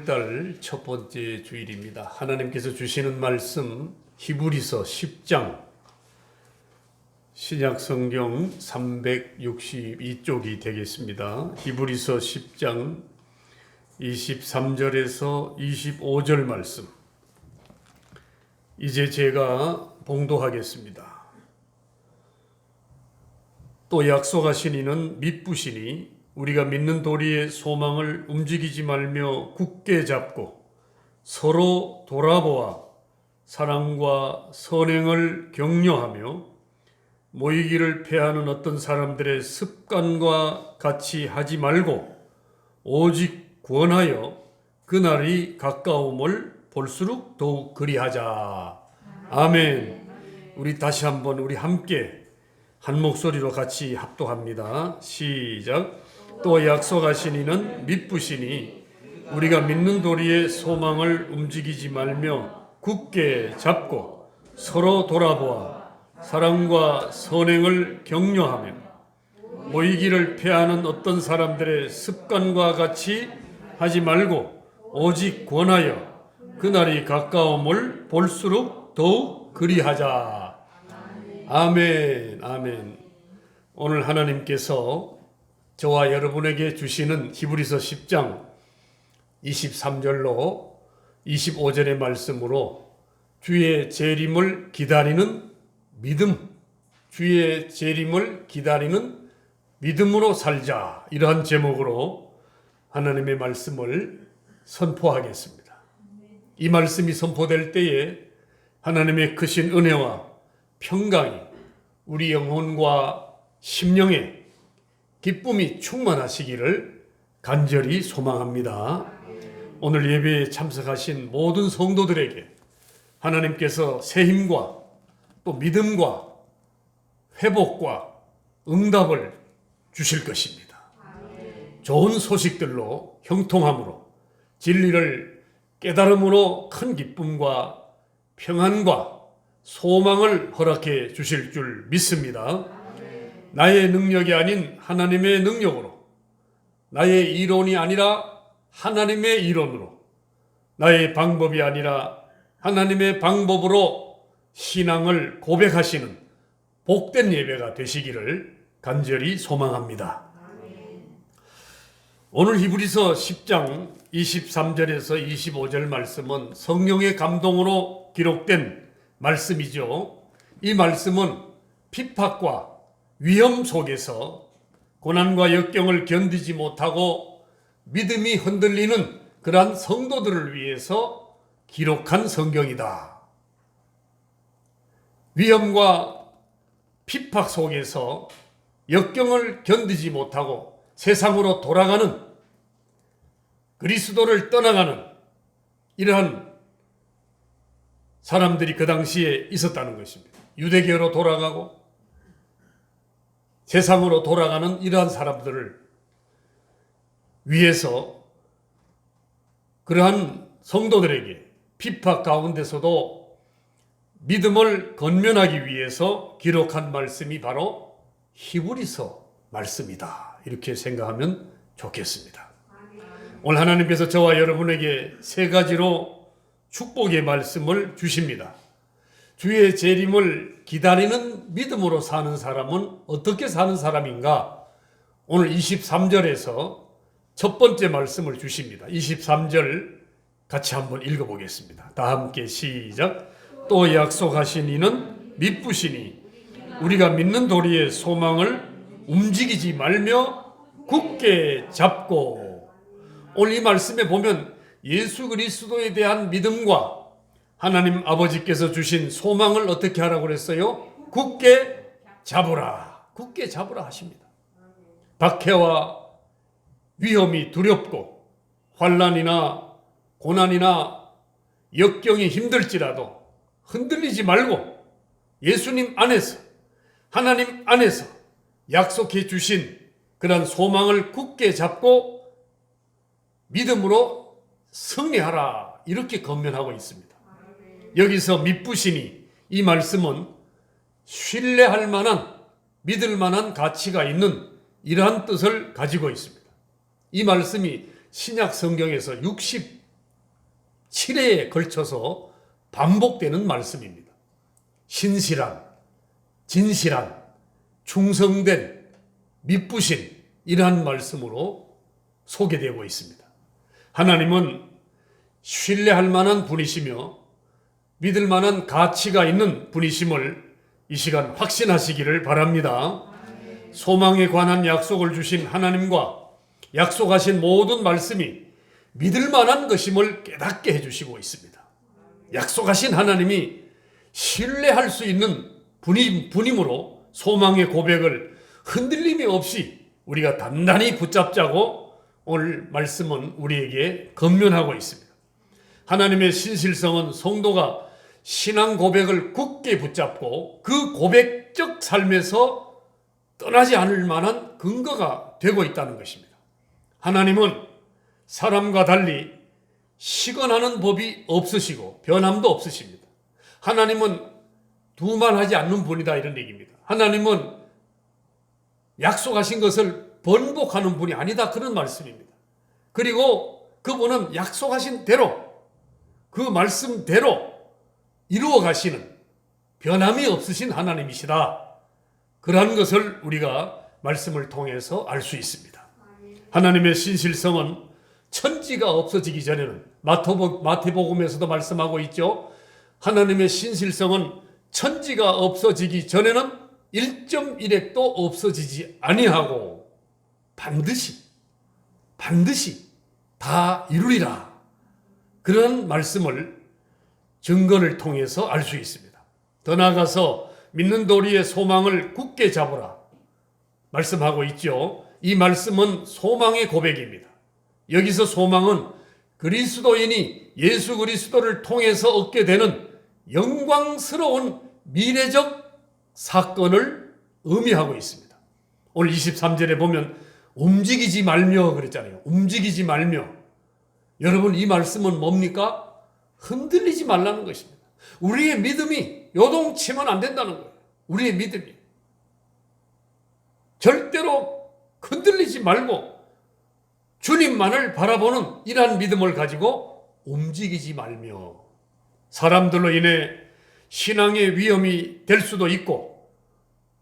달 첫 번째 주일입니다. 하나님께서 주시는 말씀 히브리서 10장 신약성경 362쪽이 되겠습니다. 히브리서 10장 23절에서 25절 말씀 이제 제가 봉독하겠습니다. 또 약속하신 이는 미쁘시니 우리가 믿는 도리의 소망을 움직이지 말며 굳게 잡고 서로 돌아보아 사랑과 선행을 격려하며 모이기를 패하는 어떤 사람들의 습관과 같이 하지 말고 오직 권하여 그날이 가까움을 볼수록 더욱 그리하자. 아멘. 우리 다시 한번 우리 함께 한 목소리로 같이 합독합니다. 시작. 또 약속하신 이는 미쁘시니 우리가 믿는 도리의 소망을 움직이지 말며 굳게 잡고 서로 돌아보아 사랑과 선행을 격려하며 모이기를 패하는 어떤 사람들의 습관과 같이 하지 말고 오직 권하여 그날이 가까움을 볼수록 더욱 그리하자. 아멘. 아멘. 오늘 하나님께서 저와 여러분에게 주시는 히브리서 10장 23절로 25절의 말씀으로 주의 재림을 기다리는 믿음, 주의 재림을 기다리는 믿음으로 살자, 이러한 제목으로 하나님의 말씀을 선포하겠습니다. 이 말씀이 선포될 때에 하나님의 크신 은혜와 평강이 우리 영혼과 심령에 기쁨이 충만하시기를 간절히 소망합니다. 오늘 예배에 참석하신 모든 성도들에게 하나님께서 새 힘과 또 믿음과 회복과 응답을 주실 것입니다. 좋은 소식들로 형통함으로 진리를 깨달음으로 큰 기쁨과 평안과 소망을 허락해 주실 줄 믿습니다. 나의 능력이 아닌 하나님의 능력으로, 나의 이론이 아니라 하나님의 이론으로, 나의 방법이 아니라 하나님의 방법으로 신앙을 고백하시는 복된 예배가 되시기를 간절히 소망합니다. 오늘 히브리서 10장 23절에서 25절 말씀은 성령의 감동으로 기록된 말씀이죠. 이 말씀은 핍박과 위험 속에서 고난과 역경을 견디지 못하고 믿음이 흔들리는 그러한 성도들을 위해서 기록한 성경이다. 위험과 핍박 속에서 역경을 견디지 못하고 세상으로 돌아가는, 그리스도를 떠나가는 이러한 사람들이 그 당시에 있었다는 것입니다. 유대교로 돌아가고 세상으로 돌아가는 이러한 사람들을 위해서 그러한 성도들에게 핍박 가운데서도 믿음을 건면하기 위해서 기록한 말씀이 바로 히브리서 말씀이다. 이렇게 생각하면 좋겠습니다. 오늘 하나님께서 저와 여러분에게 세 가지로 축복의 말씀을 주십니다. 주의 재림을 기다리는 믿음으로 사는 사람은 어떻게 사는 사람인가? 오늘 23절에서 첫 번째 말씀을 주십니다. 23절 같이 한번 읽어보겠습니다. 다 함께 시작. 또 약속하신 이는 미쁘시니 우리가 믿는 도리의 소망을 움직이지 말며 굳게 잡고. 오늘 이 말씀에 보면 예수 그리스도에 대한 믿음과 하나님 아버지께서 주신 소망을 어떻게 하라고 그랬어요? 굳게 잡으라. 굳게 잡으라 하십니다. 박해와 위험이 두렵고 환난이나 고난이나 역경이 힘들지라도 흔들리지 말고 예수님 안에서, 하나님 안에서 약속해 주신 그런 소망을 굳게 잡고 믿음으로 승리하라. 이렇게 권면하고 있습니다. 여기서 미쁘시니, 이 말씀은 신뢰할 만한, 믿을 만한 가치가 있는 이러한 뜻을 가지고 있습니다. 이 말씀이 신약 성경에서 7회에 걸쳐서 반복되는 말씀입니다. 신실한, 진실한, 충성된, 미쁘신 이러한 말씀으로 소개되고 있습니다. 하나님은 신뢰할 만한 분이시며 믿을 만한 가치가 있는 분이심을 이 시간 확신하시기를 바랍니다. 소망에 관한 약속을 주신 하나님과 약속하신 모든 말씀이 믿을 만한 것임을 깨닫게 해주시고 있습니다. 약속하신 하나님이 신뢰할 수 있는 분이므로 소망의 고백을 흔들림이 없이 우리가 단단히 붙잡자고 오늘 말씀은 우리에게 권면하고 있습니다. 하나님의 신실성은 성도가 신앙 고백을 굳게 붙잡고 그 고백적 삶에서 떠나지 않을 만한 근거가 되고 있다는 것입니다. 하나님은 사람과 달리 시건하는 법이 없으시고 변함도 없으십니다. 하나님은 두말하지 않는 분이다 이런 얘기입니다. 하나님은 약속하신 것을 번복하는 분이 아니다 그런 말씀입니다. 그리고 그분은 약속하신 대로 그 말씀대로 이루어 가시는 변함이 없으신 하나님이시다. 그러한 것을 우리가 말씀을 통해서 알 수 있습니다. 하나님의 신실성은 천지가 없어지기 전에는 마태복음에서도 말씀하고 있죠. 하나님의 신실성은 천지가 없어지기 전에는 1.1핵도 없어지지 아니하고 반드시 다 이루리라. 그런 말씀을 증거를 통해서 알 수 있습니다. 더 나아가서 믿는 도리의 소망을 굳게 잡으라 말씀하고 있죠. 이 말씀은 소망의 고백입니다. 여기서 소망은 그리스도인이 예수 그리스도를 통해서 얻게 되는 영광스러운 미래적 사건을 의미하고 있습니다. 오늘 23절에 보면 움직이지 말며 그랬잖아요. 움직이지 말며. 여러분 이 말씀은 뭡니까? 흔들리지 말라는 것입니다. 우리의 믿음이 요동치면 안 된다는 거예요. 우리의 믿음이. 절대로 흔들리지 말고 주님만을 바라보는 이러한 믿음을 가지고 움직이지 말며 사람들로 인해 신앙의 위험이 될 수도 있고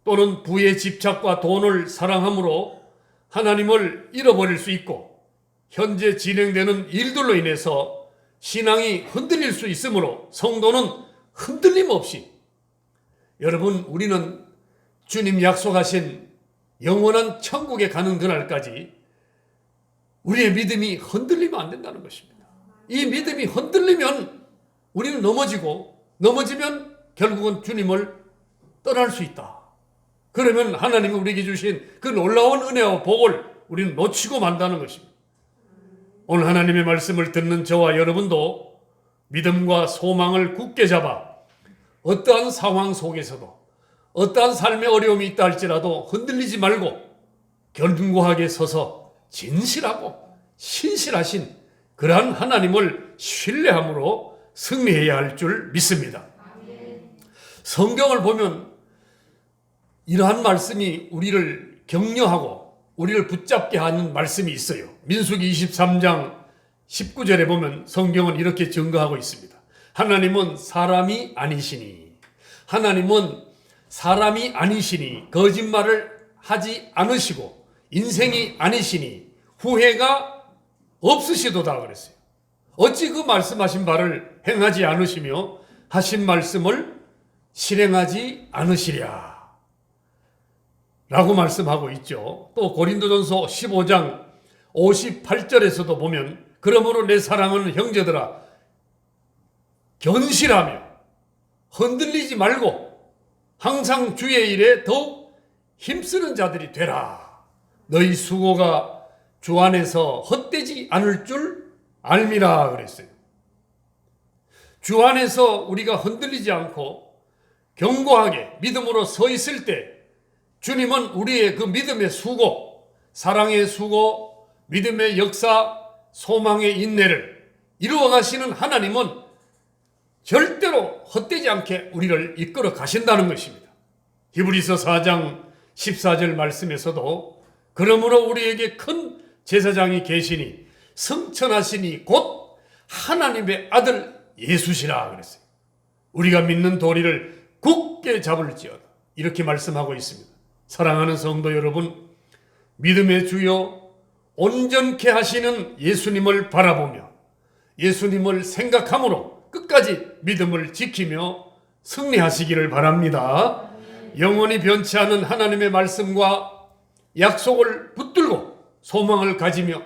또는 부의 집착과 돈을 사랑함으로 하나님을 잃어버릴 수 있고 현재 진행되는 일들로 인해서 신앙이 흔들릴 수 있으므로 성도는 흔들림 없이 여러분 우리는 주님 약속하신 영원한 천국에 가는 그날까지 우리의 믿음이 흔들리면 안 된다는 것입니다. 이 믿음이 흔들리면 우리는 넘어지면 결국은 주님을 떠날 수 있다. 그러면 하나님이 우리에게 주신 그 놀라운 은혜와 복을 우리는 놓치고 만다는 것입니다. 오늘 하나님의 말씀을 듣는 저와 여러분도 믿음과 소망을 굳게 잡아 어떠한 상황 속에서도 어떠한 삶의 어려움이 있다 할지라도 흔들리지 말고 견고하게 서서 진실하고 신실하신 그러한 하나님을 신뢰함으로 승리해야 할 줄 믿습니다. 성경을 보면 이러한 말씀이 우리를 격려하고 우리를 붙잡게 하는 말씀이 있어요. 민수기 23장 19절에 보면 성경은 이렇게 증거하고 있습니다. 하나님은 사람이 아니시니 거짓말을 하지 않으시고 인생이 아니시니 후회가 없으시도다 그랬어요. 어찌 그 말씀하신 바를 행하지 않으시며 하신 말씀을 실행하지 않으시랴 라고 말씀하고 있죠. 또 고린도전서 15장 58절에서도 보면 그러므로 내 사랑하는 형제들아 견실하며 흔들리지 말고 항상 주의 일에 더욱 힘쓰는 자들이 되라. 너희 수고가 주 안에서 헛되지 않을 줄 알미라 그랬어요. 주 안에서 우리가 흔들리지 않고 견고하게 믿음으로 서 있을 때 주님은 우리의 그 믿음의 수고, 사랑의 수고, 믿음의 역사, 소망의 인내를 이루어 가시는 하나님은 절대로 헛되지 않게 우리를 이끌어 가신다는 것입니다. 히브리서 4장 14절 말씀에서도 그러므로 우리에게 큰 제사장이 계시니 성천하시니 곧 하나님의 아들 예수시라 그랬어요. 우리가 믿는 도리를 굳게 잡을지어다. 이렇게 말씀하고 있습니다. 사랑하는 성도 여러분, 믿음의 주요 온전케 하시는 예수님을 바라보며 예수님을 생각함으로 끝까지 믿음을 지키며 승리하시기를 바랍니다. 영원히 변치 않은 하나님의 말씀과 약속을 붙들고 소망을 가지며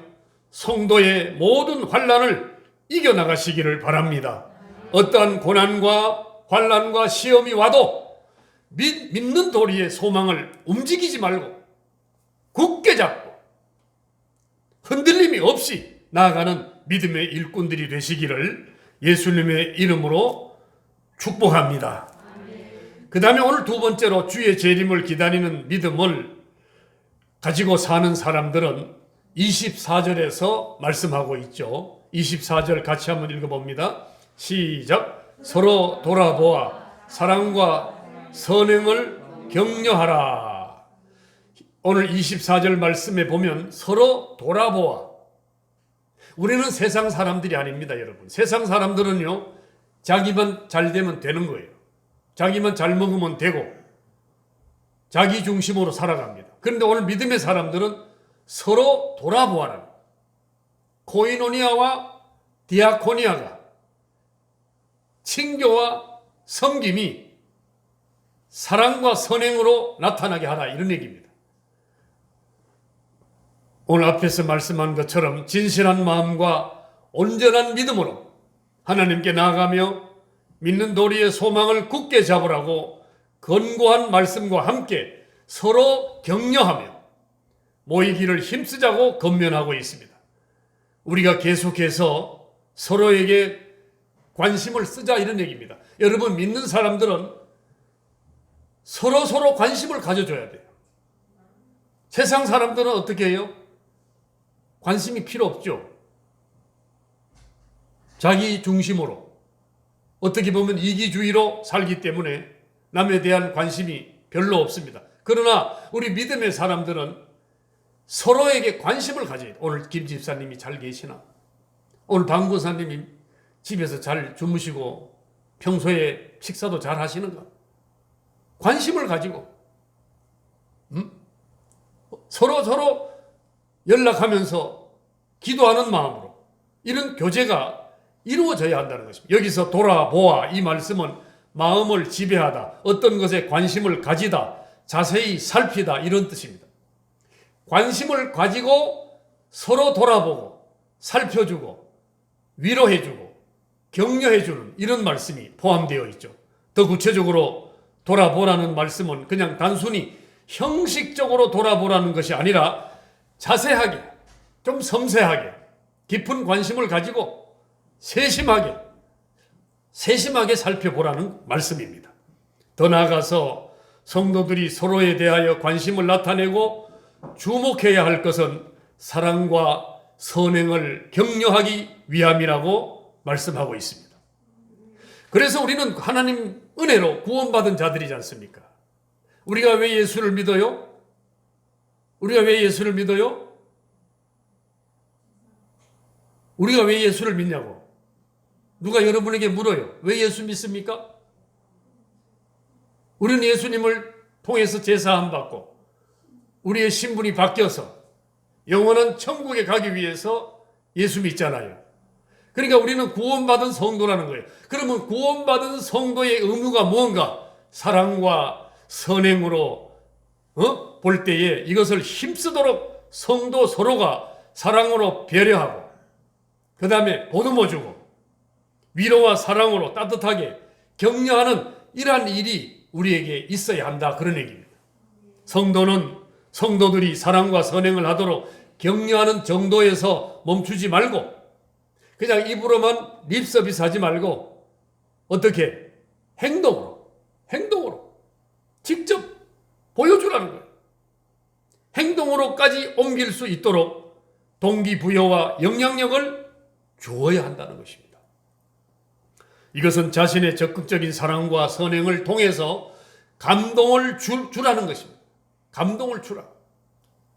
성도의 모든 환난을 이겨나가시기를 바랍니다. 어떠한 고난과 환난과 시험이 와도 믿는 도리의 소망을 움직이지 말고 굳게 잡고 흔들림이 없이 나아가는 믿음의 일꾼들이 되시기를 예수님의 이름으로 축복합니다. 그 다음에 오늘 두 번째로 주의 재림을 기다리는 믿음을 가지고 사는 사람들은 24절에서 말씀하고 있죠. 24절 같이 한번 읽어봅니다. 시작. 서로 돌아보아 사랑과 선행을 격려하라. 오늘 24절 말씀에 보면 서로 돌아보아. 우리는 세상 사람들이 아닙니다, 여러분. 세상 사람들은요, 자기만 잘 되면 되는 거예요. 자기만 잘 먹으면 되고 자기 중심으로 살아갑니다. 그런데 오늘 믿음의 사람들은 서로 돌아보아라. 코이노니아와 디아코니아가 친교와 섬김이 사랑과 선행으로 나타나게 하라, 이런 얘기입니다. 오늘 앞에서 말씀한 것처럼 진실한 마음과 온전한 믿음으로 하나님께 나아가며 믿는 도리의 소망을 굳게 잡으라고 권고한 말씀과 함께 서로 격려하며 모이기를 힘쓰자고 권면하고 있습니다. 우리가 계속해서 서로에게 관심을 쓰자, 이런 얘기입니다. 여러분, 믿는 사람들은 서로 관심을 가져줘야 돼요. 세상 사람들은 어떻게 해요? 관심이 필요 없죠. 자기 중심으로, 어떻게 보면 이기주의로 살기 때문에 남에 대한 관심이 별로 없습니다. 그러나 우리 믿음의 사람들은 서로에게 관심을 가져야 돼요. 오늘 김 집사님이 잘 계시나? 오늘 방 권사님이 집에서 잘 주무시고 평소에 식사도 잘 하시는가? 관심을 가지고 서로 연락하면서 기도하는 마음으로 이런 교제가 이루어져야 한다는 것입니다. 여기서 돌아보아, 이 말씀은 마음을 지배하다, 어떤 것에 관심을 가지다, 자세히 살피다, 이런 뜻입니다. 관심을 가지고 서로 돌아보고 살펴주고 위로해주고 격려해주는 이런 말씀이 포함되어 있죠. 더 구체적으로 돌아보라는 말씀은 그냥 단순히 형식적으로 돌아보라는 것이 아니라 자세하게, 좀 섬세하게, 깊은 관심을 가지고 세심하게 살펴보라는 말씀입니다. 더 나아가서 성도들이 서로에 대하여 관심을 나타내고 주목해야 할 것은 사랑과 선행을 격려하기 위함이라고 말씀하고 있습니다. 그래서 우리는 하나님 은혜로 구원받은 자들이지 않습니까? 우리가 왜 예수를 믿어요? 우리가 왜 예수를 믿어요? 우리가 왜 예수를 믿냐고? 누가 여러분에게 물어요. 왜 예수 믿습니까? 우리는 예수님을 통해서 제사함 받고 우리의 신분이 바뀌어서 영원한 천국에 가기 위해서 예수 믿잖아요. 그러니까 우리는 구원받은 성도라는 거예요. 그러면 구원받은 성도의 의무가 뭔가? 사랑과 선행으로 볼 때에 이것을 힘쓰도록 성도 서로가 사랑으로 배려하고, 그 다음에 보듬어주고 위로와 사랑으로 따뜻하게 격려하는 이러한 일이 우리에게 있어야 한다, 그런 얘기입니다. 성도들이 사랑과 선행을 하도록 격려하는 정도에서 멈추지 말고 그냥 입으로만 립서비스 하지 말고 어떻게? 행동으로 직접 보여주라는 거예요. 행동으로까지 옮길 수 있도록 동기부여와 영향력을 주어야 한다는 것입니다. 이것은 자신의 적극적인 사랑과 선행을 통해서 감동을 주라는 것입니다. 감동을 주라.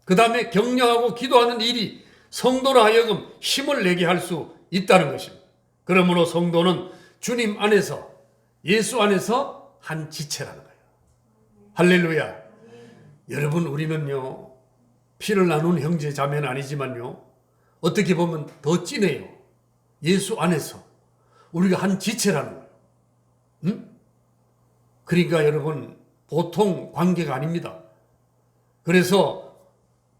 그 다음에 격려하고 기도하는 일이 성도로 하여금 힘을 내게 할 수 있다는 것입니다. 그러므로 성도는 주님 안에서, 예수 안에서 한 지체라는 거예요. 할렐루야. 여러분, 우리는요, 피를 나눈 형제 자매는 아니지만요, 어떻게 보면 더 진해요. 예수 안에서 우리가 한 지체라는 거예요. 그러니까 여러분, 보통 관계가 아닙니다. 그래서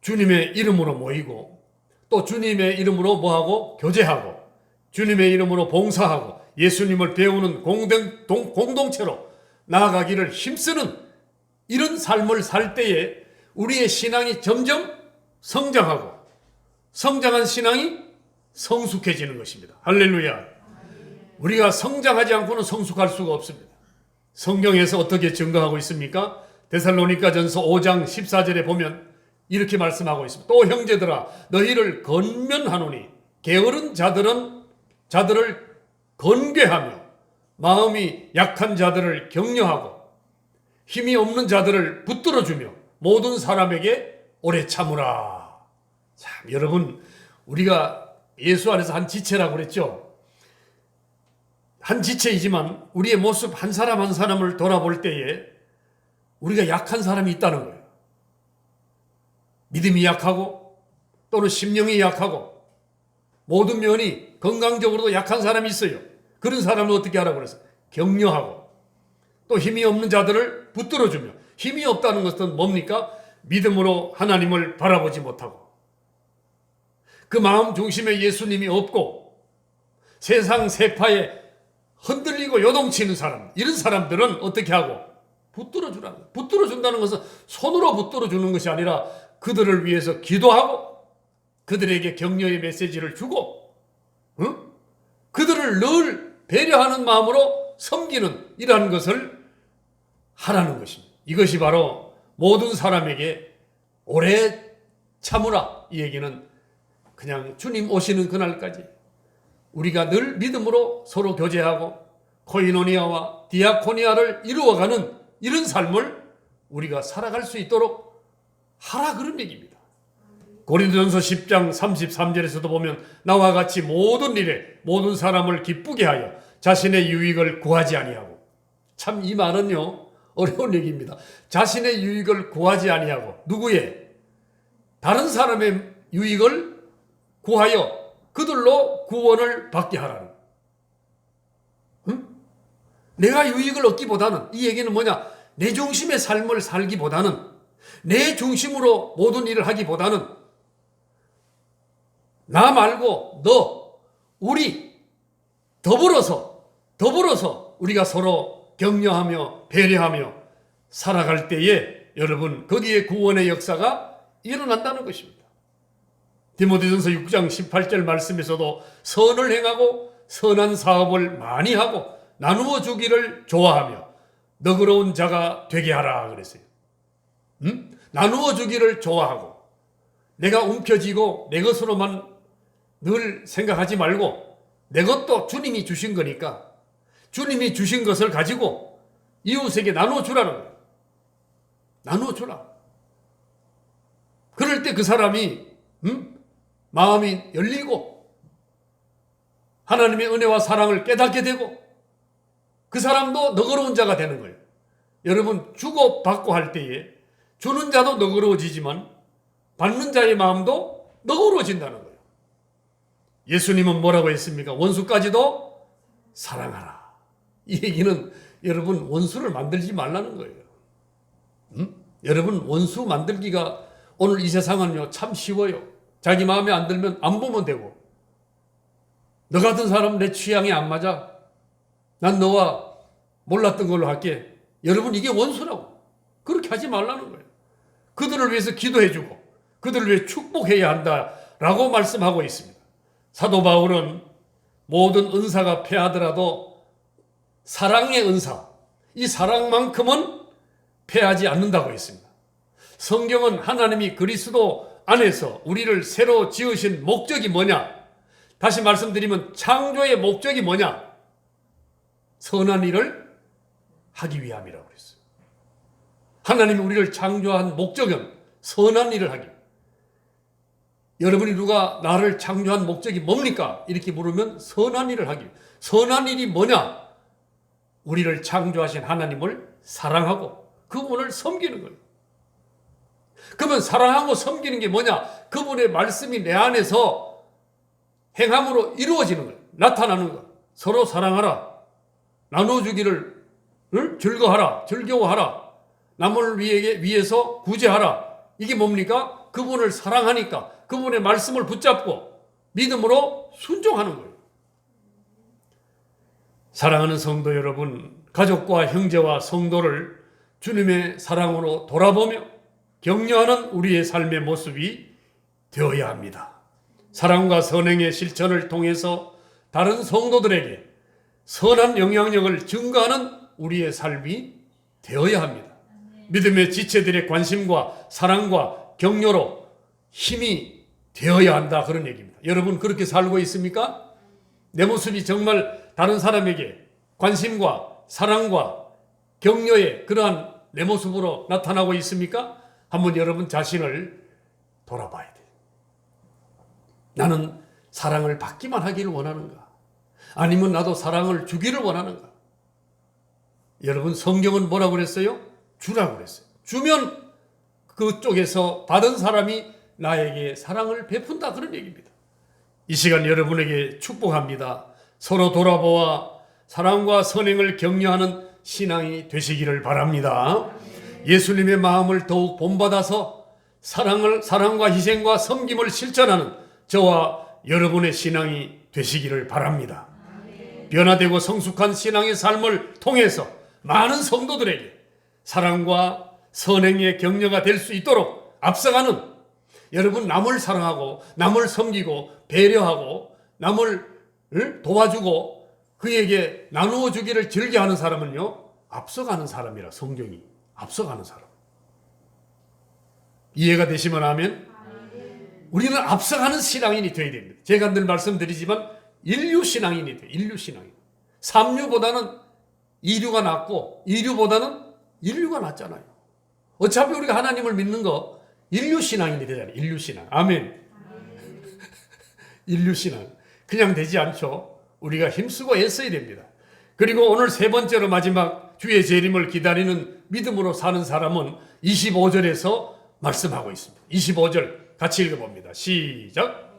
주님의 이름으로 모이고, 또 주님의 이름으로 뭐하고? 교제하고, 주님의 이름으로 봉사하고, 예수님을 배우는 공동체로 나아가기를 힘쓰는 이런 삶을 살 때에 우리의 신앙이 점점 성장하고, 성장한 신앙이 성숙해지는 것입니다. 할렐루야. 우리가 성장하지 않고는 성숙할 수가 없습니다. 성경에서 어떻게 증거하고 있습니까? 데살로니가전서 5장 14절에 보면 이렇게 말씀하고 있습니다. 또 형제들아, 너희를 권면하노니 게으른 자들을 건괴하며 마음이 약한 자들을 격려하고 힘이 없는 자들을 붙들어주며 모든 사람에게 오래 참으라. 참, 여러분, 우리가 예수 안에서 한 지체라고 그랬죠. 한 지체이지만 우리의 모습 한 사람 한 사람을 돌아볼 때에 우리가 약한 사람이 있다는 거예요. 믿음이 약하고 또는 심령이 약하고 모든 면이 건강적으로도 약한 사람이 있어요. 그런 사람을 어떻게 하라고 그랬어요? 격려하고 또 힘이 없는 자들을 붙들어주며, 힘이 없다는 것은 뭡니까? 믿음으로 하나님을 바라보지 못하고 그 마음 중심에 예수님이 없고 세상 세파에 흔들리고 요동치는 사람, 이런 사람들은 어떻게 하고? 붙들어주라는 거예요. 붙들어준다는 것은 손으로 붙들어주는 것이 아니라 그들을 위해서 기도하고 그들에게 격려의 메시지를 주고 그들을 늘 배려하는 마음으로 섬기는 이러한 것을 하라는 것입니다. 이것이 바로 모든 사람에게 오래 참으라. 이 얘기는 그냥 주님 오시는 그날까지 우리가 늘 믿음으로 서로 교제하고 코이노니아와 디아코니아를 이루어가는 이런 삶을 우리가 살아갈 수 있도록 하라, 그런 얘기입니다. 고린도전서 10장 33절에서도 보면 나와 같이 모든 일에 모든 사람을 기쁘게 하여 자신의 유익을 구하지 아니하고, 참 이 말은요 어려운 얘기입니다. 자신의 유익을 구하지 아니하고 누구의? 다른 사람의 유익을 구하여 그들로 구원을 받게 하라는. 내가 유익을 얻기보다는, 이 얘기는 뭐냐? 내 중심의 삶을 살기보다는, 내 중심으로 모든 일을 하기보다는 나 말고 너, 우리 더불어서 우리가 서로 격려하며 배려하며 살아갈 때에 여러분, 거기에 구원의 역사가 일어난다는 것입니다. 디모데전서 6장 18절 말씀에서도 선을 행하고 선한 사업을 많이 하고 나누어 주기를 좋아하며 너그러운 자가 되게 하라 그랬어요. 나누어 주기를 좋아하고, 내가 움켜쥐고 내 것으로만 늘 생각하지 말고 내 것도 주님이 주신 거니까 주님이 주신 것을 가지고 이웃에게 나누어 주라는 거예요. 나누어 주라. 그럴 때 그 사람이 마음이 열리고 하나님의 은혜와 사랑을 깨닫게 되고 그 사람도 너그러운 자가 되는 거예요. 여러분, 주고받고 할 때에 주는 자도 너그러워지지만 받는 자의 마음도 너그러워진다는 거예요. 예수님은 뭐라고 했습니까? 원수까지도 사랑하라. 이 얘기는 여러분, 원수를 만들지 말라는 거예요. 여러분, 원수 만들기가 오늘 이 세상은요 참 쉬워요. 자기 마음에 안 들면 안 보면 되고, 너 같은 사람 내 취향이 안 맞아, 난 너와 몰랐던 걸로 할게. 여러분, 이게 원수라고. 그렇게 하지 말라는 거예요. 그들을 위해서 기도해주고 그들을 위해 축복해야 한다라고 말씀하고 있습니다. 사도 바울은 모든 은사가 패하더라도 사랑의 은사, 이 사랑만큼은 패하지 않는다고 했습니다. 성경은 하나님이 그리스도 안에서 우리를 새로 지으신 목적이 뭐냐? 다시 말씀드리면 창조의 목적이 뭐냐? 선한 일을 하기 위함이라고 그랬어요. 하나님이 우리를 창조한 목적은 선한 일을 하기. 여러분이 누가 나를 창조한 목적이 뭡니까? 이렇게 물으면 선한 일을 하기. 선한 일이 뭐냐? 우리를 창조하신 하나님을 사랑하고 그분을 섬기는 거예요. 그러면 사랑하고 섬기는 게 뭐냐? 그분의 말씀이 내 안에서 행함으로 이루어지는 거예요. 나타나는 거예요. 서로 사랑하라. 나눠주기를 즐거워하라. 즐거워하라. 남을 위해서 구제하라. 이게 뭡니까? 그분을 사랑하니까 그분의 말씀을 붙잡고 믿음으로 순종하는 거예요. 사랑하는 성도 여러분, 가족과 형제와 성도를 주님의 사랑으로 돌아보며 격려하는 우리의 삶의 모습이 되어야 합니다. 사랑과 선행의 실천을 통해서 다른 성도들에게 선한 영향력을 증거하는 우리의 삶이 되어야 합니다. 믿음의 지체들의 관심과 사랑과 격려로 힘이 되어야 한다, 그런 얘기입니다. 여러분 그렇게 살고 있습니까? 내 모습이 정말 다른 사람에게 관심과 사랑과 격려의 그러한 내 모습으로 나타나고 있습니까? 한번 여러분 자신을 돌아봐야 돼요. 나는 사랑을 받기만 하기를 원하는가? 아니면 나도 사랑을 주기를 원하는가? 여러분 성경은 뭐라고 그랬어요? 주라고 그랬어요. 주면 그쪽에서 받은 사람이 나에게 사랑을 베푼다, 그런 얘기입니다. 이 시간 여러분에게 축복합니다. 서로 돌아보아 사랑과 선행을 격려하는 신앙이 되시기를 바랍니다. 예수님의 마음을 더욱 본받아서 사랑과 희생과 섬김을 실천하는 저와 여러분의 신앙이 되시기를 바랍니다. 변화되고 성숙한 신앙의 삶을 통해서 많은 성도들에게 사랑과 선행의 격려가 될 수 있도록 앞서가는, 여러분 남을 사랑하고 남을 섬기고 배려하고 남을 도와주고 그에게 나누어 주기를 즐겨하는 사람은요, 앞서가는 사람이라, 성경이 앞서가는 사람. 이해가 되시면 아멘. 우리는 앞서가는 신앙인이 되어야 됩니다. 제가 늘 말씀드리지만 인류 신앙인이 돼요. 인류 신앙인. 삼류보다는 이류가 낫고 이류보다는 인류가 낫잖아요. 어차피 우리가 하나님을 믿는 거 인류 신앙인이 되잖아요. 인류 신앙. 아멘. 인류 신앙. 그냥 되지 않죠. 우리가 힘쓰고 애써야 됩니다. 그리고 오늘 세 번째로 마지막 주의 재림을 기다리는 믿음으로 사는 사람은 25절에서 말씀하고 있습니다. 25절 같이 읽어봅니다. 시작.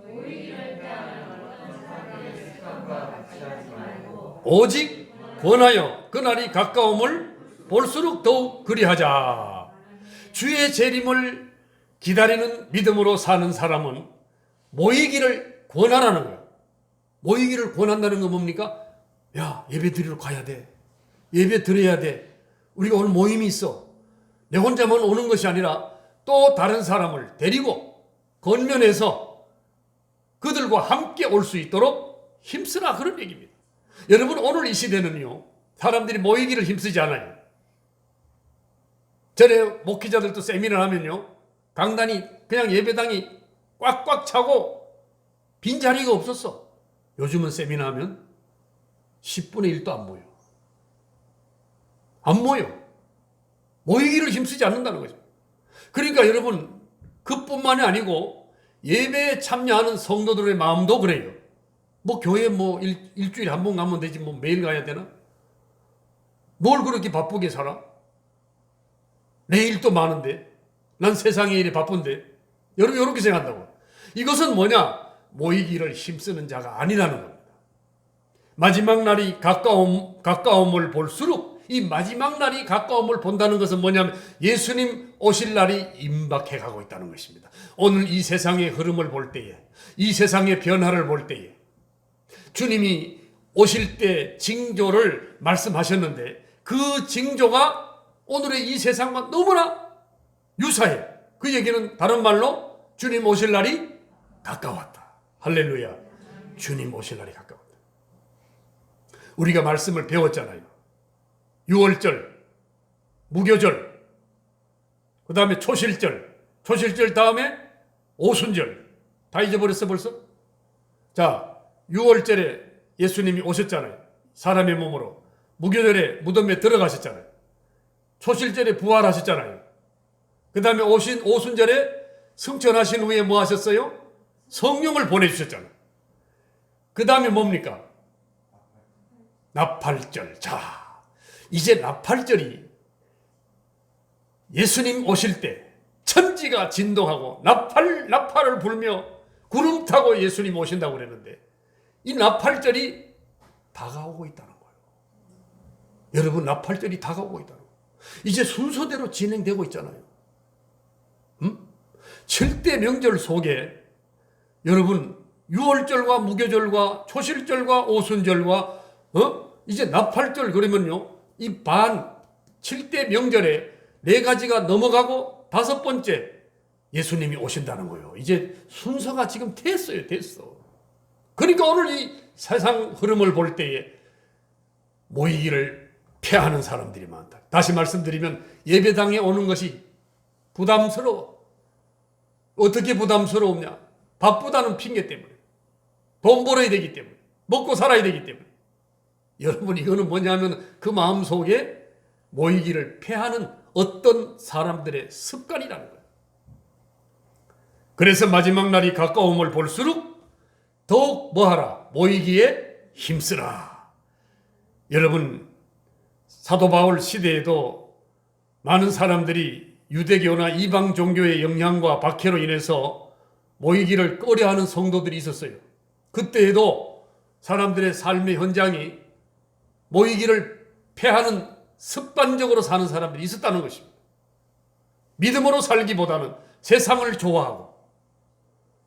오직 권하여 그날이 가까움을 볼수록 더욱 그리하자. 주의 재림을 기다리는 믿음으로 사는 사람은 모이기를 권하라는 거예요. 모이기를 권한다는 건 뭡니까? 야, 예배 드리러 가야 돼. 예배 드려야 돼. 우리가 오늘 모임이 있어. 내 혼자만 오는 것이 아니라 또 다른 사람을 데리고 건면해서 그들과 함께 올 수 있도록 힘쓰라, 그런 얘기입니다. 여러분 오늘 이 시대는요, 사람들이 모이기를 힘쓰지 않아요. 전에 목회자들도 세미나를 하면요, 강단이 그냥 예배당이 꽉꽉 차고 빈자리가 없었어. 요즘은 세미나 하면 10분의 1도 안 모여. 안 모여. 모이기를 힘쓰지 않는다는 거죠. 그러니까 여러분 그뿐만이 아니고 예배에 참여하는 성도들의 마음도 그래요. 뭐 교회 뭐 일주일에 한 번 가면 되지 뭐 매일 가야 되나? 뭘 그렇게 바쁘게 살아? 내 일도 많은데, 난 세상의 일이 바쁜데, 여러분 이렇게 생각한다고. 이것은 뭐냐? 모이기를 힘쓰는 자가 아니라는 겁니다. 마지막 날이 가까움을 볼수록, 이 마지막 날이 가까움을 본다는 것은 뭐냐면 예수님 오실 날이 임박해 가고 있다는 것입니다. 오늘 이 세상의 흐름을 볼 때에, 이 세상의 변화를 볼 때에 주님이 오실 때 징조를 말씀하셨는데 그 징조가 오늘의 이 세상과 너무나 유사해. 그 얘기는 다른 말로 주님 오실 날이 가까웠다. 할렐루야. 주님 오실 날이 가까웠다. 우리가 말씀을 배웠잖아요. 6월절, 무교절, 그 다음에 초실절, 초실절 다음에 오순절. 다 잊어버렸어 벌써? 자, 6월절에 예수님이 오셨잖아요. 사람의 몸으로. 무교절에 무덤에 들어가셨잖아요. 초실절에 부활하셨잖아요. 그 다음에 오순절에 승천하신 후에 뭐 하셨어요? 성령을 보내주셨잖아요. 그 다음에 뭡니까? 나팔절. 자, 이제 나팔절이 예수님 오실 때 천지가 진동하고 나팔을 불며 구름 타고 예수님 오신다고 그랬는데 이 나팔절이 다가오고 있다는 거예요. 여러분, 나팔절이 다가오고 있다는 거예요. 이제 순서대로 진행되고 있잖아요. 7대 명절 속에 여러분, 유월절과 무교절과 초실절과 오순절과 이제 나팔절, 그러면요, 이 7대 명절에 4가지가 넘어가고 5번째 예수님이 오신다는 거예요. 이제 순서가 지금 됐어. 그러니까 오늘 이 세상 흐름을 볼 때에 모이기를 피하는 사람들이 많다. 다시 말씀드리면 예배당에 오는 것이 부담스러워. 어떻게 부담스러우냐? 바쁘다는 핑계 때문에, 돈 벌어야 되기 때문에, 먹고 살아야 되기 때문에. 여러분, 이거는 뭐냐면 그 마음속에 모이기를 피하는 어떤 사람들의 습관이라는 거예요. 그래서 마지막 날이 가까움을 볼수록 더욱 뭐하라? 모이기에 힘쓰라. 여러분, 사도 바울 시대에도 많은 사람들이 유대교나 이방 종교의 영향과 박해로 인해서 모이기를 꺼려하는 성도들이 있었어요. 그때에도 사람들의 삶의 현장이 모이기를 패하는 습관적으로 사는 사람들이 있었다는 것입니다. 믿음으로 살기보다는 세상을 좋아하고,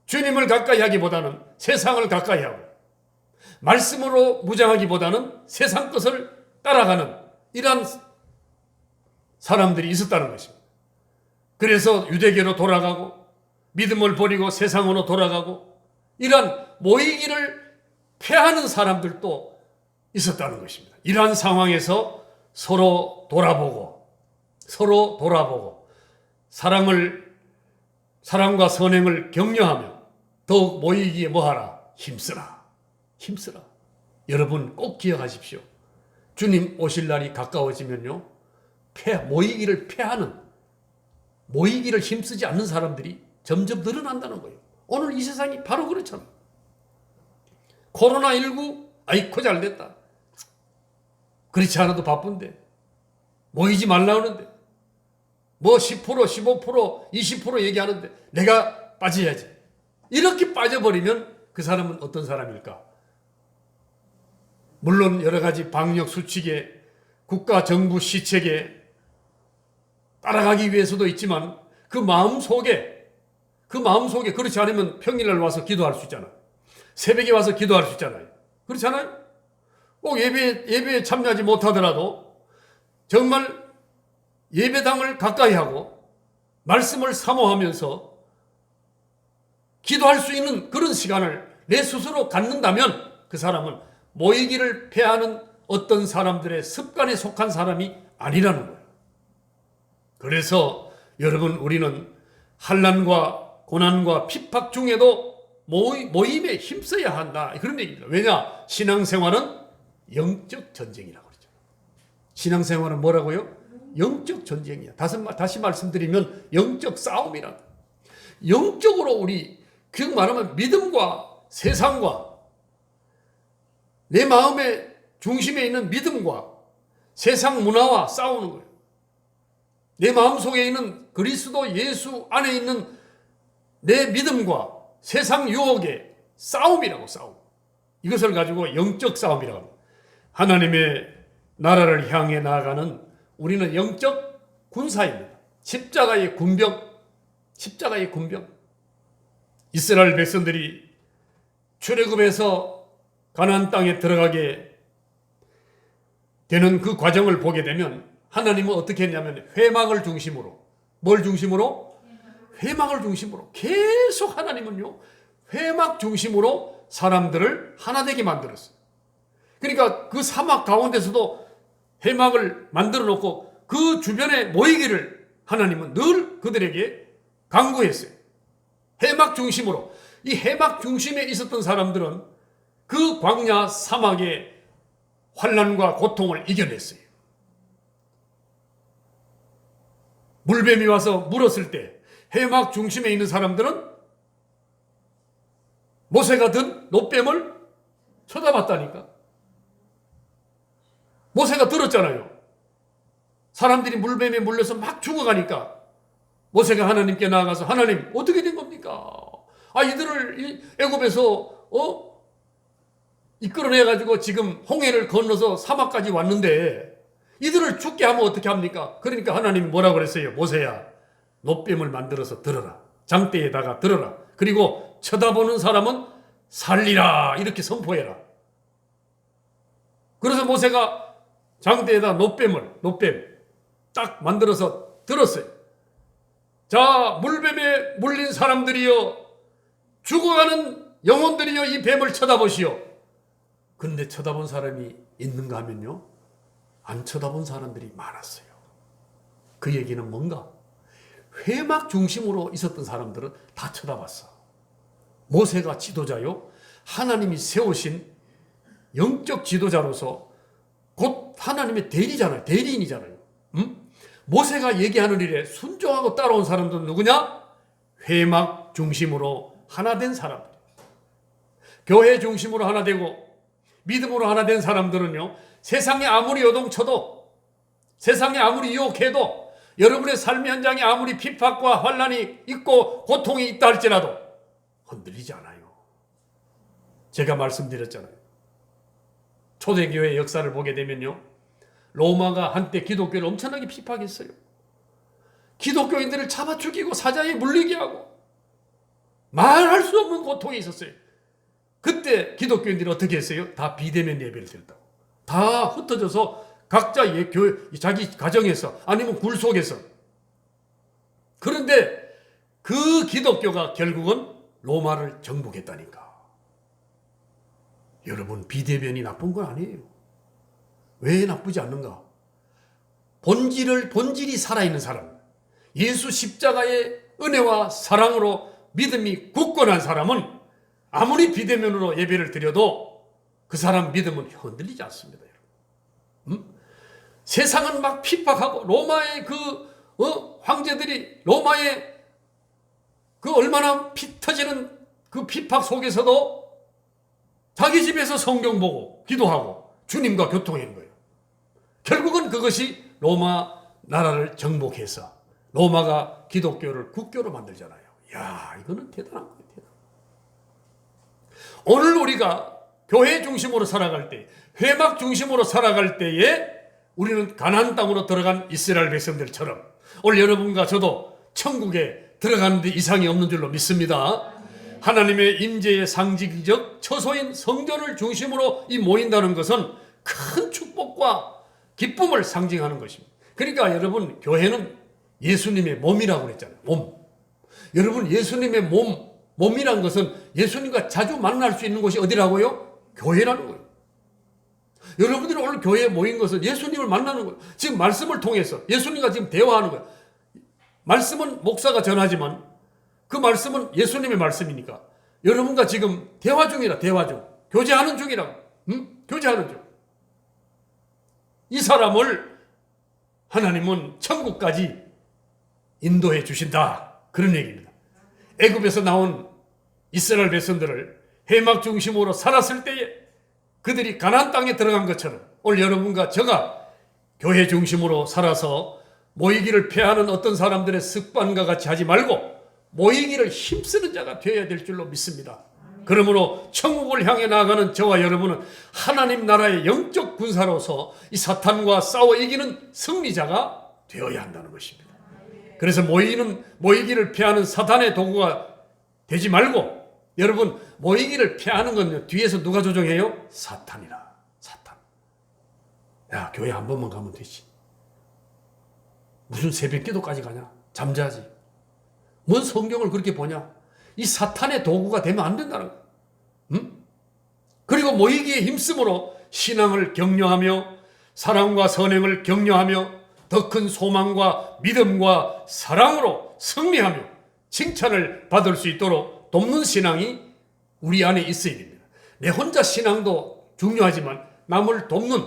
주님을 가까이 하기보다는 세상을 가까이 하고, 말씀으로 무장하기보다는 세상 것을 따라가는 이러한 사람들이 있었다는 것입니다. 그래서 유대교로 돌아가고 믿음을 버리고 세상으로 돌아가고 이러한 모이기를 패하는 사람들도 있었다는 것입니다. 이러한 상황에서 서로 돌아보고 사랑과 선행을 격려하며 더욱 모이기에 뭐하라? 힘쓰라. 여러분, 꼭 기억하십시오. 주님 오실 날이 가까워지면요, 모이기를 힘쓰지 않는 사람들이 점점 늘어난다는 거예요. 오늘 이 세상이 바로 그렇잖아요. 코로나19, 아이고 잘됐다. 그렇지 않아도 바쁜데, 모이지 말라 하는데, 뭐 10%, 15%, 20% 얘기하는데 내가 빠져야지. 이렇게 빠져버리면 그 사람은 어떤 사람일까? 물론 여러 가지 방역 수칙에, 국가 정부 시책에 따라가기 위해서도 있지만 그 마음속에 그렇지 않으면 평일날 와서 기도할 수 있잖아요. 새벽에 와서 기도할 수 있잖아요. 그렇지 않아요? 꼭 예배에 참여하지 못하더라도 정말 예배당을 가까이 하고 말씀을 사모하면서 기도할 수 있는 그런 시간을 내 스스로 갖는다면 그 사람은 모이기를 패하는 어떤 사람들의 습관에 속한 사람이 아니라는 거예요. 그래서 여러분, 우리는 환난과 고난과 핍박 중에도 모임에 힘써야 한다, 그런 얘기입니다. 왜냐? 신앙생활은 영적 전쟁이라고 그러죠. 신앙생활은 뭐라고요? 영적 전쟁이야. 다시 말씀드리면 영적 싸움이라. 영적으로 우리, 그 말하면 믿음과 세상과 내 마음의 중심에 있는 믿음과 세상 문화와 싸우는 거예요. 내 마음속에 있는 그리스도 예수 안에 있는 내 믿음과 세상 유혹의 싸움이라고, 싸움. 이것을 가지고 영적 싸움이라고 합니다. 하나님의 나라를 향해 나아가는 우리는 영적 군사입니다. 십자가의 군병. 이스라엘 백성들이 출애굽에서 가나안 땅에 들어가게 되는 그 과정을 보게 되면 하나님은 어떻게 했냐면 회막을 중심으로, 뭘 중심으로? 회막을 중심으로 계속 하나님은요, 회막 중심으로 사람들을 하나 되게 만들었어요. 그러니까 그 사막 가운데서도 회막을 만들어 놓고 그 주변에 모이기를 하나님은 늘 그들에게 강구했어요. 회막 중심으로. 이 회막 중심에 있었던 사람들은 그 광야 사막의 환난과 고통을 이겨냈어요. 물뱀이 와서 물었을 때 회막 중심에 있는 사람들은 모세가 든 놋뱀을 쳐다봤다니까. 모세가 들었잖아요. 사람들이 물뱀에 물려서 막 죽어가니까 모세가 하나님께 나아가서 하나님 어떻게 된 겁니까? 이들을 애굽에서 이끌어내가지고 지금 홍해를 건너서 사막까지 왔는데 이들을 죽게 하면 어떻게 합니까? 그러니까 하나님이 뭐라고 그랬어요? 모세야, 놋뱀을 만들어서 들어라. 장대에다가 들어라. 그리고 쳐다보는 사람은 살리라. 이렇게 선포해라. 그래서 모세가 장대에다 놋뱀 딱 만들어서 들었어요. 자, 물뱀에 물린 사람들이여, 죽어가는 영혼들이여, 이 뱀을 쳐다보시오. 근데 쳐다본 사람이 있는가 하면요, 안 쳐다본 사람들이 많았어요. 그 얘기는 뭔가? 회막 중심으로 있었던 사람들은 다 쳐다봤어. 모세가 지도자요, 하나님이 세우신 영적 지도자로서 곧 하나님의 대리잖아요. 대리인이잖아요. 모세가 얘기하는 일에 순종하고 따라온 사람들은 누구냐? 회막 중심으로 하나 된 사람들. 교회 중심으로 하나 되고 믿음으로 하나 된 사람들은요, 세상에 아무리 요동쳐도, 세상에 아무리 유혹해도, 여러분의 삶의 현장에 아무리 핍박과 환난이 있고 고통이 있다 할지라도 흔들리지 않아요. 제가 말씀드렸잖아요. 초대교회의 역사를 보게 되면요, 로마가 한때 기독교를 엄청나게 핍박했어요. 기독교인들을 잡아 죽이고 사자에 물리게 하고 말할 수 없는 고통이 있었어요. 그때 기독교인들이 어떻게 했어요? 다 비대면 예배를 드렸다고. 다 흩어져서 각자 자기 가정에서 아니면 굴 속에서. 그런데 그 기독교가 결국은 로마를 정복했다니까. 여러분, 비대면이 나쁜 건 아니에요. 왜 나쁘지 않는가? 본질이 살아있는 사람, 예수 십자가의 은혜와 사랑으로 믿음이 굳건한 사람은 아무리 비대면으로 예배를 드려도 그 사람 믿음은 흔들리지 않습니다. 세상은 막 핍박하고 로마의 황제들이 로마의 그 얼마나 피 터지는 그 핍박 속에서도 자기 집에서 성경 보고 기도하고 주님과 교통한 거예요. 결국은 그것이 로마 나라를 정복해서 로마가 기독교를 국교로 만들잖아요. 야, 이거는 대단한 거예요. 오늘 우리가 교회 중심으로 살아갈 때, 회막 중심으로 살아갈 때에 우리는 가나안 땅으로 들어간 이스라엘 백성들처럼 오늘 여러분과 저도 천국에 들어가는 데 이상이 없는 줄로 믿습니다. 하나님의 임재의 상징적 처소인 성전을 중심으로 모인다는 것은 큰 축복과 기쁨을 상징하는 것입니다. 그러니까 여러분, 교회는 예수님의 몸이라고 그랬잖아요. 몸. 여러분, 예수님의 몸이란 것은 예수님과 자주 만날 수 있는 곳이 어디라고요? 교회라는 거예요. 여러분들이 오늘 교회에 모인 것은 예수님을 만나는 거예요. 지금 말씀을 통해서 예수님과 지금 대화하는 거예요. 말씀은 목사가 전하지만 그 말씀은 예수님의 말씀이니까 여러분과 지금 대화 중이라, 대화 중. 교제하는 중이라고. 교제하는 중. 이 사람을 하나님은 천국까지 인도해 주신다. 그런 얘기입니다. 애굽에서 나온 이스라엘 백성들을 회막 중심으로 살았을 때에 그들이 가나안 땅에 들어간 것처럼 오늘 여러분과 저가 교회 중심으로 살아서 모이기를 패하는 어떤 사람들의 습관과 같이 하지 말고 모이기를 힘쓰는 자가 되어야 될 줄로 믿습니다. 그러므로 천국을 향해 나아가는 저와 여러분은 하나님 나라의 영적 군사로서 이 사탄과 싸워 이기는 승리자가 되어야 한다는 것입니다. 그래서 모이기를 패하는 사탄의 도구가 되지 말고, 여러분, 모이기를 패하는 건 뒤에서 누가 조종해요? 사탄이라. 사탄. 야, 교회 한 번만 가면 되지. 무슨 새벽 기도까지 가냐? 잠자지. 뭔 성경을 그렇게 보냐? 이 사탄의 도구가 되면 안 된다는 거예요. 그리고 모이기에 힘쓰므로 신앙을 격려하며 사랑과 선행을 격려하며 더 큰 소망과 믿음과 사랑으로 승리하며 칭찬을 받을 수 있도록 돕는 신앙이 우리 안에 있어야 됩니다. 내 혼자 신앙도 중요하지만 남을 돕는,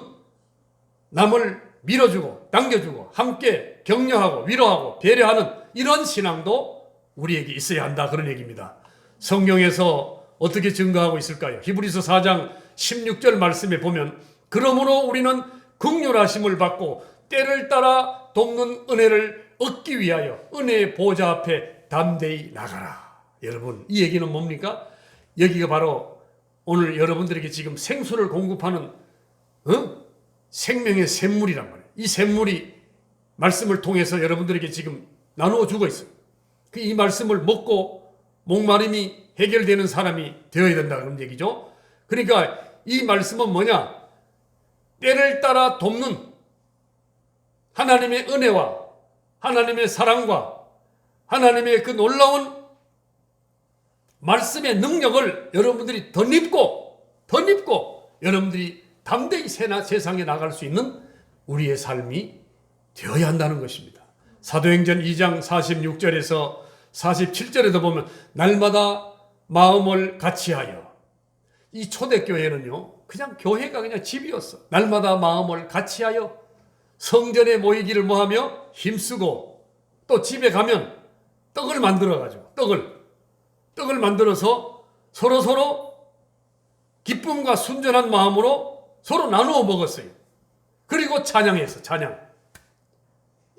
남을 밀어주고 당겨주고 함께 격려하고 위로하고 배려하는 이런 신앙도 우리에게 있어야 한다, 그런 얘기입니다. 성경에서 어떻게 증거하고 있을까요? 히브리서 4장 16절 말씀에 보면 그러므로 우리는 긍휼하심을 받고 때를 따라 돕는 은혜를 얻기 위하여 은혜의 보좌 앞에 담대히 나가라. 여러분, 이 얘기는 뭡니까? 여기가 바로 오늘 여러분들에게 지금 생수를 공급하는 생명의 샘물이란 말이에요. 이 샘물이 말씀을 통해서 여러분들에게 지금 나누어 주고 있어요. 이 말씀을 먹고 목마름이 해결되는 사람이 되어야 된다 그런 얘기죠. 그러니까 이 말씀은 뭐냐? 때를 따라 돕는 하나님의 은혜와 하나님의 사랑과 하나님의 그 놀라운 말씀의 능력을 여러분들이 덧입고 여러분들이 담대히 세상에 나갈 수 있는 우리의 삶이 되어야 한다는 것입니다. 사도행전 2장 46절에서 47절에도 보면 날마다 마음을 같이하여, 이 초대교회는요 그냥 교회가 그냥 집이었어. 날마다 마음을 같이하여 성전에 모이기를 뭐하며 힘쓰고, 또 집에 가면 떡을 만들어가지고 떡을 만들어서 서로 기쁨과 순전한 마음으로 서로 나누어 먹었어요. 그리고 찬양했어. 찬양.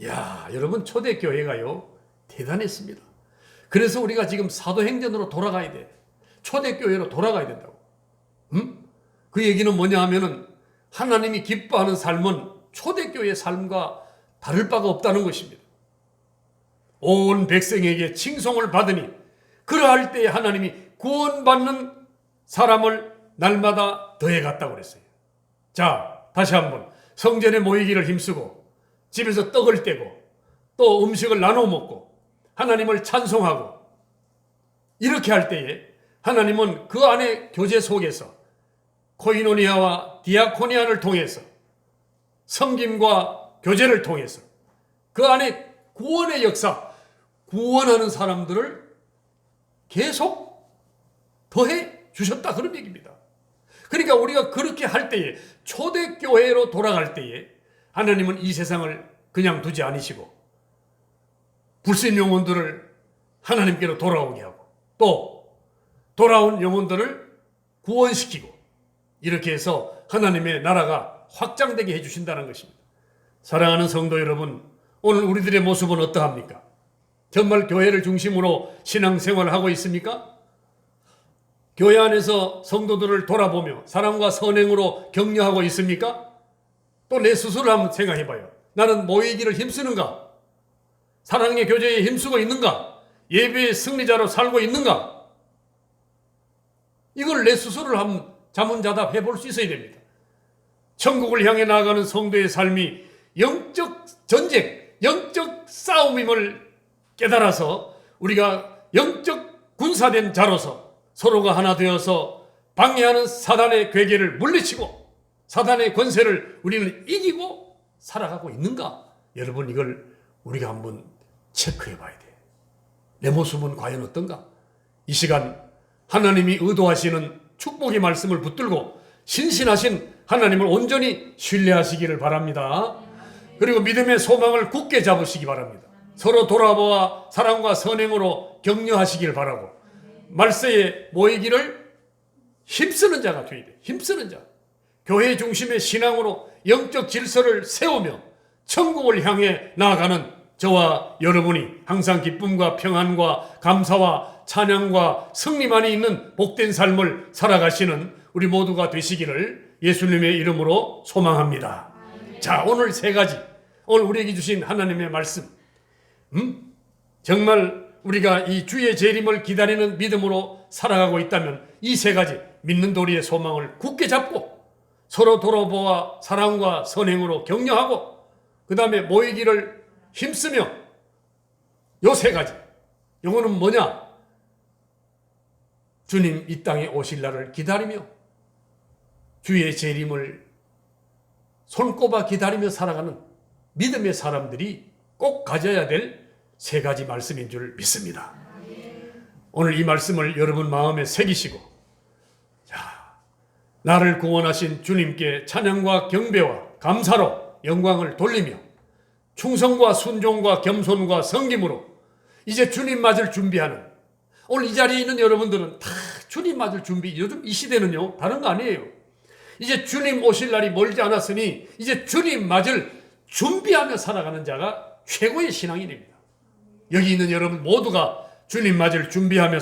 야, 여러분, 초대교회가요 대단했습니다. 그래서 우리가 지금 사도행전으로 돌아가야 돼. 초대교회로 돌아가야 된다고. 그 얘기는 뭐냐 하면은 하나님이 기뻐하는 삶은 초대교회의 삶과 다를 바가 없다는 것입니다. 온 백성에게 칭송을 받으니 그러할 때에 하나님이 구원받는 사람을 날마다 더해갔다고 그랬어요. 자, 다시 한번 성전에 모이기를 힘쓰고 집에서 떡을 떼고 또 음식을 나눠 먹고 하나님을 찬송하고 이렇게 할 때에 하나님은 그 안에 교제 속에서 코이노니아와 디아코니아를 통해서 섬김과 교제를 통해서 그 안에 구원의 역사, 구원하는 사람들을 계속 더해 주셨다 그런 얘기입니다. 그러니까 우리가 그렇게 할 때에, 초대교회로 돌아갈 때에 하나님은 이 세상을 그냥 두지 않으시고 불신 영혼들을 하나님께로 돌아오게 하고 또 돌아온 영혼들을 구원시키고 이렇게 해서 하나님의 나라가 확장되게 해주신다는 것입니다. 사랑하는 성도 여러분, 오늘 우리들의 모습은 어떠합니까? 정말 교회를 중심으로 신앙생활을 하고 있습니까? 교회 안에서 성도들을 돌아보며 사랑과 선행으로 격려하고 있습니까? 또 내 스스로 한번 생각해 봐요. 나는 모이기를 힘쓰는가? 사랑의 교제에 힘쓰고 있는가? 예배의 승리자로 살고 있는가? 이걸 내 스스로를 한번 자문자답 해볼 수 있어야 됩니다. 천국을 향해 나아가는 성도의 삶이 영적 전쟁, 영적 싸움임을 깨달아서 우리가 영적 군사된 자로서 서로가 하나 되어서 방해하는 사단의 괴계를 물리치고 사단의 권세를 우리는 이기고 살아가고 있는가? 여러분, 이걸 우리가 한번 체크해 봐야 돼. 내 모습은 과연 어떤가? 이 시간 하나님이 의도하시는 축복의 말씀을 붙들고 신실하신 하나님을 온전히 신뢰하시기를 바랍니다. 그리고 믿음의 소망을 굳게 잡으시기 바랍니다. 서로 돌아보아 사랑과 선행으로 격려하시길 바라고 말세에 모이기를 힘쓰는 자가 되어야 돼. 힘쓰는 자. 교회 중심의 신앙으로 영적 질서를 세우며 천국을 향해 나아가는 저와 여러분이 항상 기쁨과 평안과 감사와 찬양과 승리만이 있는 복된 삶을 살아가시는 우리 모두가 되시기를 예수님의 이름으로 소망합니다. 자, 오늘 세 가지, 오늘 우리에게 주신 하나님의 말씀, 정말 우리가 이 주의 재림을 기다리는 믿음으로 살아가고 있다면 이 세 가지 믿는 도리의 소망을 굳게 잡고 서로 돌아보아 사랑과 선행으로 격려하고 그 다음에 모이기를 힘쓰며 요 세 가지, 요거는 뭐냐? 주님 이 땅에 오실 날을 기다리며 주의 재림을 손꼽아 기다리며 살아가는 믿음의 사람들이 꼭 가져야 될 세 가지 말씀인 줄 믿습니다. 오늘 이 말씀을 여러분 마음에 새기시고, 자, 나를 구원하신 주님께 찬양과 경배와 감사로 영광을 돌리며 충성과 순종과 겸손과 섬김으로 이제 주님 맞을 준비하는, 오늘 이 자리에 있는 여러분들은 다 주님 맞을 준비. 요즘 이 시대는요, 다른 거 아니에요. 이제 주님 오실 날이 멀지 않았으니 이제 주님 맞을 준비하며 살아가는 자가 최고의 신앙인입니다. 여기 있는 여러분 모두가 주님 맞을 준비하며